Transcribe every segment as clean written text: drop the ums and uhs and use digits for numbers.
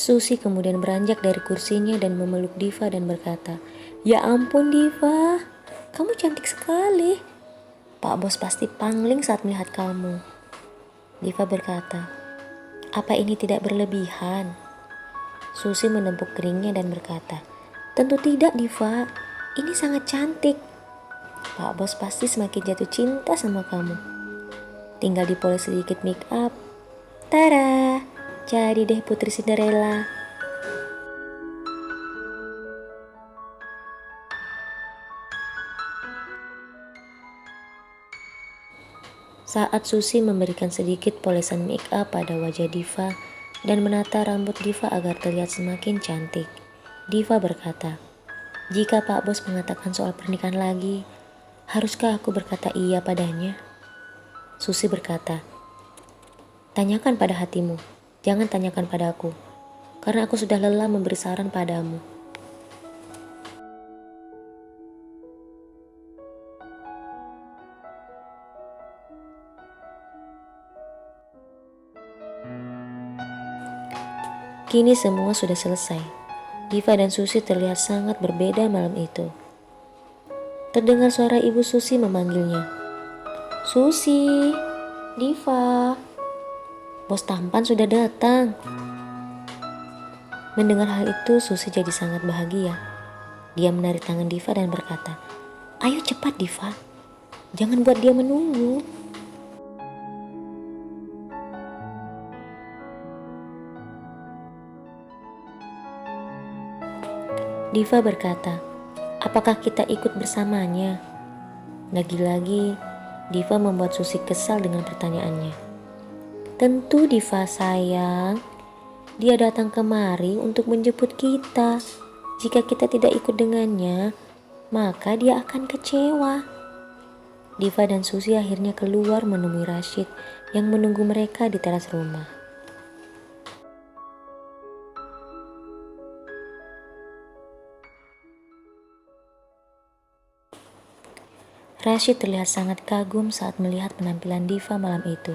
Susi kemudian beranjak dari kursinya dan memeluk Diva dan berkata, "Ya ampun Diva, kamu cantik sekali. Pak Bos pasti pangling saat melihat kamu." Diva berkata, "Apa ini tidak berlebihan?" Susi menepuk keringnya dan berkata, "Tentu tidak Diva, ini sangat cantik. Pak Bos pasti semakin jatuh cinta sama kamu. Tinggal dipoles sedikit make up. Tara, jadi deh Putri Cinderella." Saat Susi memberikan sedikit polesan make up pada wajah Diva dan menata rambut Diva agar terlihat semakin cantik, Diva berkata, "Jika Pak Bos mengatakan soal pernikahan lagi, haruskah aku berkata iya padanya?" Susi berkata, "Tanyakan pada hatimu, jangan tanyakan padaku, karena aku sudah lelah memberi saran padamu." Kini semua sudah selesai. Diva dan Susi terlihat sangat berbeda malam itu. Terdengar suara ibu Susi memanggilnya. "Susi, Diva, Bos tampan sudah datang." Mendengar hal itu, Susi jadi sangat bahagia. Dia menarik tangan Diva dan berkata, "Ayo cepat Diva, jangan buat dia menunggu." Diva berkata, "Apakah kita ikut bersamanya?" Lagi-lagi, Diva membuat Susi kesal dengan pertanyaannya. "Tentu Diva sayang, dia datang kemari untuk menjemput kita. Jika kita tidak ikut dengannya, maka dia akan kecewa." Diva dan Susi akhirnya keluar menemui Rashid yang menunggu mereka di teras rumah. Rashid terlihat sangat kagum saat melihat penampilan Diva malam itu.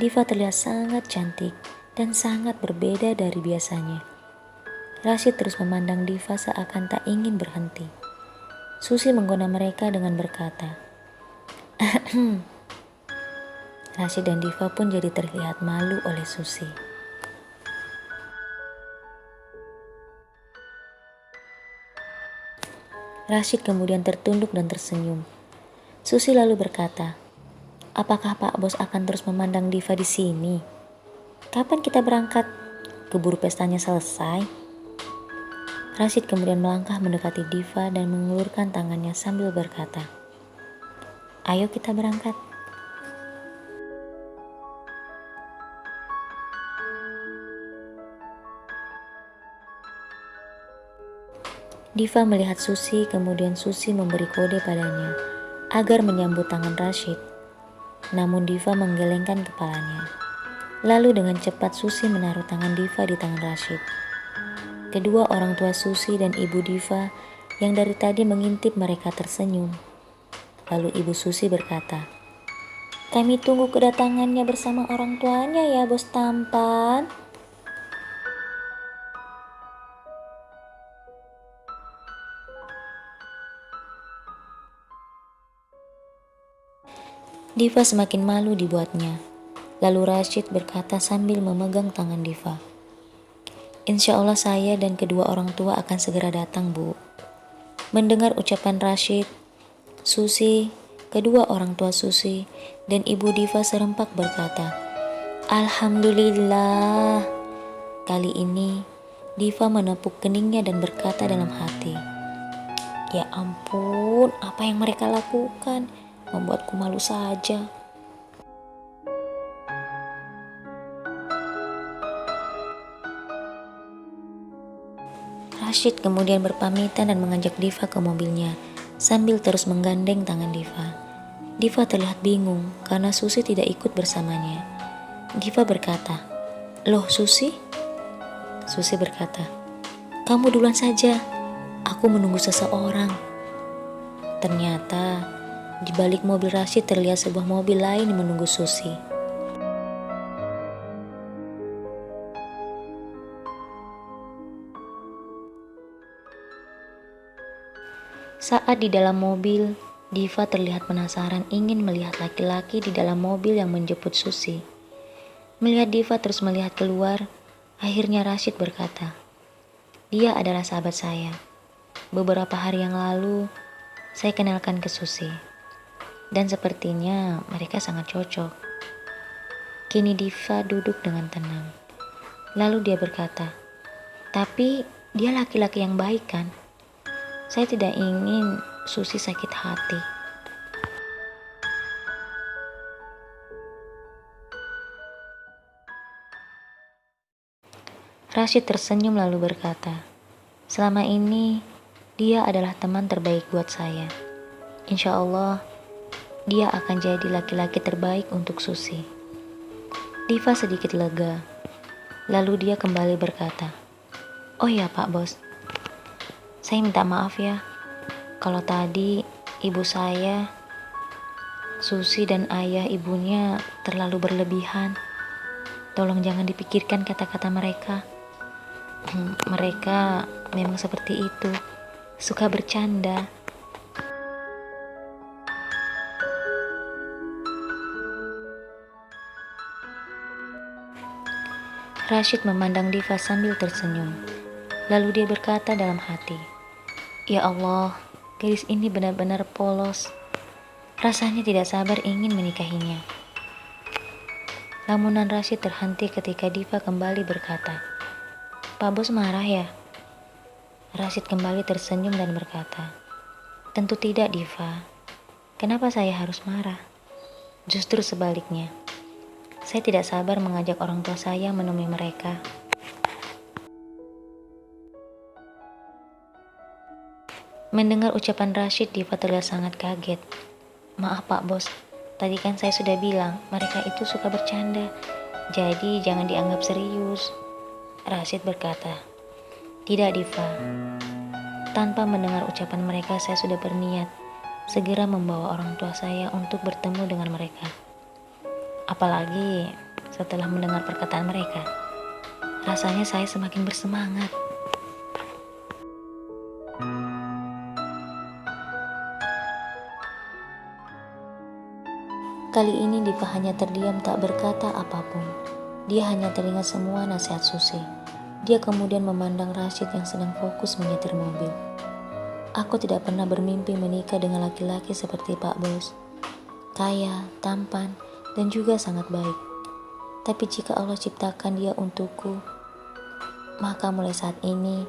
Diva terlihat sangat cantik dan sangat berbeda dari biasanya. Rashid terus memandang Diva seakan tak ingin berhenti. Susi menggoda mereka dengan berkata, Rashid dan Diva pun jadi terlihat malu oleh Susi. Rashid kemudian tertunduk dan tersenyum. Susi lalu berkata, "Apakah Pak Bos akan terus memandang Diva di sini? Kapan kita berangkat? Keburu pestanya selesai." Rashid kemudian melangkah mendekati Diva dan mengulurkan tangannya sambil berkata, "Ayo kita berangkat." Diva melihat Susi, kemudian Susi memberi kode padanya agar menyambut tangan Rashid. Namun Diva menggelengkan kepalanya. Lalu dengan cepat Susi menaruh tangan Diva di tangan Rashid. Kedua orang tua Susi dan ibu Diva yang dari tadi mengintip mereka tersenyum. Lalu ibu Susi berkata, "Kami tunggu kedatangannya bersama orang tuanya ya Bos tampan." Diva semakin malu dibuatnya. Lalu Rashid berkata sambil memegang tangan Diva, "Insya Allah saya dan kedua orang tua akan segera datang, Bu." Mendengar ucapan Rashid, Susi, kedua orang tua Susi, dan ibu Diva serempak berkata, "Alhamdulillah." Kali ini, Diva menepuk keningnya dan berkata dalam hati, "Ya ampun, apa yang mereka lakukan? Membuatku malu saja." Rashid kemudian berpamitan dan mengajak Diva ke mobilnya sambil terus menggandeng tangan Diva. Diva terlihat bingung karena Susi tidak ikut bersamanya. Diva berkata, "Loh Susi?" Susi berkata, "Kamu duluan saja, aku menunggu seseorang." Ternyata di balik mobil Rashid terlihat sebuah mobil lain yang menunggu Susi. Saat di dalam mobil, Diva terlihat penasaran ingin melihat laki-laki di dalam mobil yang menjemput Susi. Melihat Diva terus melihat keluar, akhirnya Rashid berkata, "Dia adalah sahabat saya. Beberapa hari yang lalu, saya kenalkan ke Susi. Dan sepertinya mereka sangat cocok." Kini Diva duduk dengan tenang. Lalu dia berkata, "Tapi dia laki-laki yang baik kan? Saya tidak ingin Susi sakit hati." Rashid tersenyum lalu berkata, "Selama ini dia adalah teman terbaik buat saya. Insya Allah dia akan jadi laki-laki terbaik untuk Susi." Diva sedikit lega. Lalu dia kembali berkata, "Oh ya Pak Bos, saya minta maaf ya kalau tadi ibu saya, Susi dan ayah ibunya terlalu berlebihan. Tolong jangan dipikirkan kata-kata mereka. Mereka memang seperti itu, suka bercanda." Rashid memandang Diva sambil tersenyum. Lalu dia berkata dalam hati, "Ya Allah, gadis ini benar-benar polos. Rasanya tidak sabar ingin menikahinya." Lamunan Rashid terhenti ketika Diva kembali berkata, "Pak Bos marah ya?" Rashid kembali tersenyum dan berkata, "Tentu tidak Diva. Kenapa saya harus marah? Justru sebaliknya. Saya tidak sabar mengajak orang tua saya menemui mereka." Mendengar ucapan Rashid, Diva terlihat sangat kaget. "Maaf Pak Bos, tadi kan saya sudah bilang mereka itu suka bercanda. Jadi jangan dianggap serius." Rashid berkata, "Tidak Diva. Tanpa mendengar ucapan mereka saya sudah berniat segera membawa orang tua saya untuk bertemu dengan mereka. Apalagi setelah mendengar perkataan mereka, rasanya saya semakin bersemangat." Kali ini Diva hanya terdiam tak berkata apapun. Dia hanya teringat semua nasihat Susi. Dia kemudian memandang Rashid yang sedang fokus menyetir mobil. "Aku tidak pernah bermimpi menikah dengan laki-laki seperti Pak Bos. Kaya, tampan, dan juga sangat baik. Tapi jika Allah ciptakan dia untukku, maka mulai saat ini,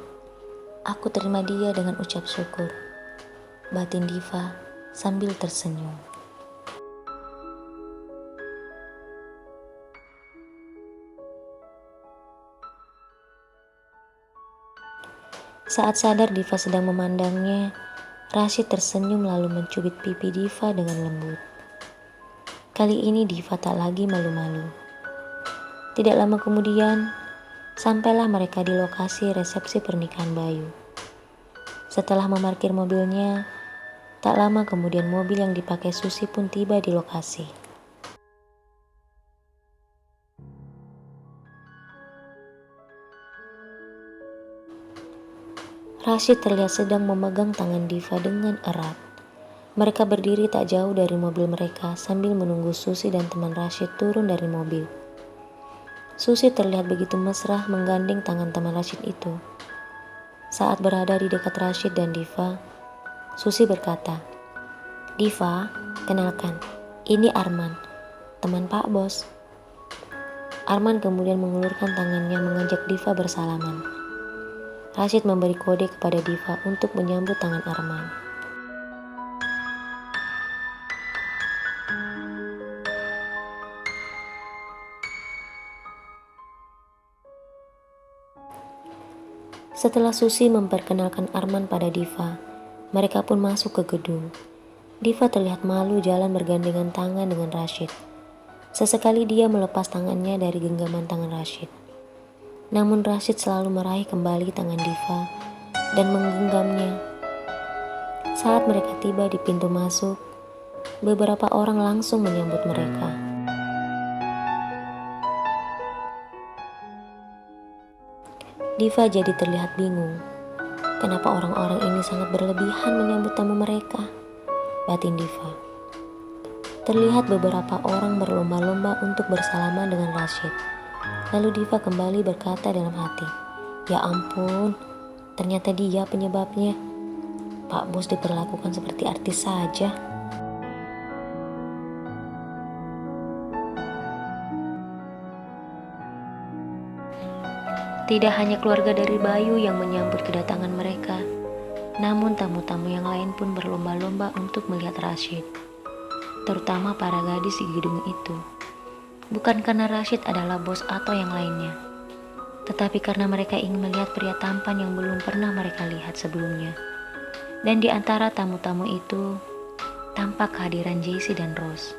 aku terima dia dengan ucap syukur." Batin Diva sambil tersenyum. Saat sadar Diva sedang memandangnya, Rashid tersenyum lalu mencubit pipi Diva dengan lembut. Kali ini Diva tak lagi malu-malu. Tidak lama kemudian, sampailah mereka di lokasi resepsi pernikahan Bayu. Setelah memarkir mobilnya, tak lama kemudian mobil yang dipakai Susi pun tiba di lokasi. Rashid terlihat sedang memegang tangan Diva dengan erat. Mereka berdiri tak jauh dari mobil mereka sambil menunggu Susi dan teman Rashid turun dari mobil. Susi terlihat begitu mesra menggandeng tangan teman Rashid itu. Saat berada di dekat Rashid dan Diva, Susi berkata, "Diva, kenalkan, ini Arman, teman Pak Bos." Arman kemudian mengulurkan tangannya mengajak Diva bersalaman. Rashid memberi kode kepada Diva untuk menyambut tangan Arman. Setelah Susi memperkenalkan Arman pada Diva, mereka pun masuk ke gedung. Diva terlihat malu jalan bergandengan tangan dengan Rashid. Sesekali dia melepas tangannya dari genggaman tangan Rashid. Namun Rashid selalu meraih kembali tangan Diva dan menggenggamnya. Saat mereka tiba di pintu masuk, beberapa orang langsung menyambut mereka. Diva jadi terlihat bingung. Kenapa orang-orang ini sangat berlebihan menyambut tamu mereka? Batin Diva. Terlihat beberapa orang berlomba-lomba untuk bersalaman dengan Rashid. Lalu Diva kembali berkata dalam hati, ya ampun, ternyata dia penyebabnya. Pak Bos diperlakukan seperti artis saja. Tidak hanya keluarga dari Bayu yang menyambut kedatangan mereka, namun tamu-tamu yang lain pun berlomba-lomba untuk melihat Rashid, terutama para gadis di gedung itu. Bukan karena Rashid adalah bos atau yang lainnya, tetapi karena mereka ingin melihat pria tampan yang belum pernah mereka lihat sebelumnya. Dan di antara tamu-tamu itu, tampak kehadiran Jessie dan Rose.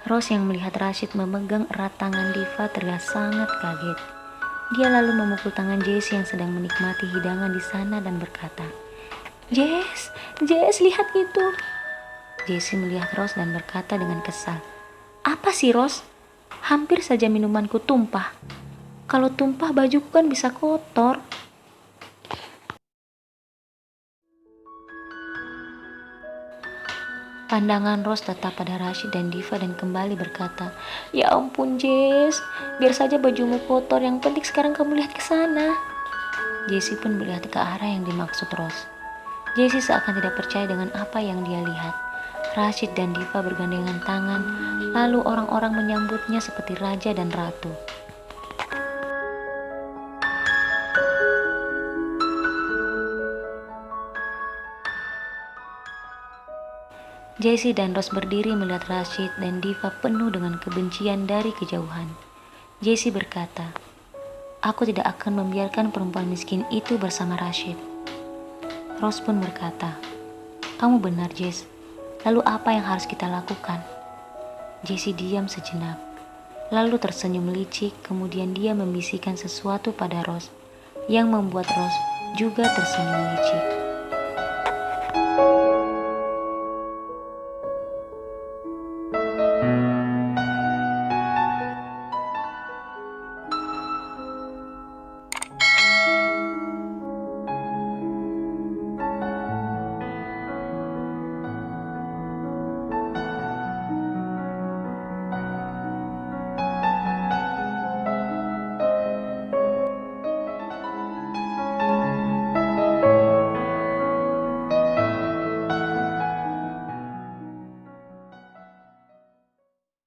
Rose yang melihat Rashid memegang erat tangan Diva terlihat sangat kaget. Dia lalu memukul tangan Jessie yang sedang menikmati hidangan di sana dan berkata, Jess, lihat itu. Jessie melihat Rose dan berkata dengan kesal, apa sih Rose? Hampir saja minumanku tumpah. Kalau tumpah bajuku kan bisa kotor. Pandangan Rose tetap pada Rashid dan Diva dan kembali berkata, ya ampun Jess, biar saja bajumu kotor, yang penting sekarang kamu lihat ke sana. Jessie pun melihat ke arah yang dimaksud Rose. Jessie seakan tidak percaya dengan apa yang dia lihat. Rashid dan Diva bergandengan tangan, lalu orang-orang menyambutnya seperti raja dan ratu. Jessie dan Rose berdiri melihat Rashid dan Diva penuh dengan kebencian dari kejauhan. Jessie berkata, aku tidak akan membiarkan perempuan miskin itu bersama Rashid. Rose pun berkata, kamu benar Jess, lalu apa yang harus kita lakukan? Jessie diam sejenak, lalu tersenyum licik, kemudian dia membisikkan sesuatu pada Rose, yang membuat Rose juga tersenyum licik.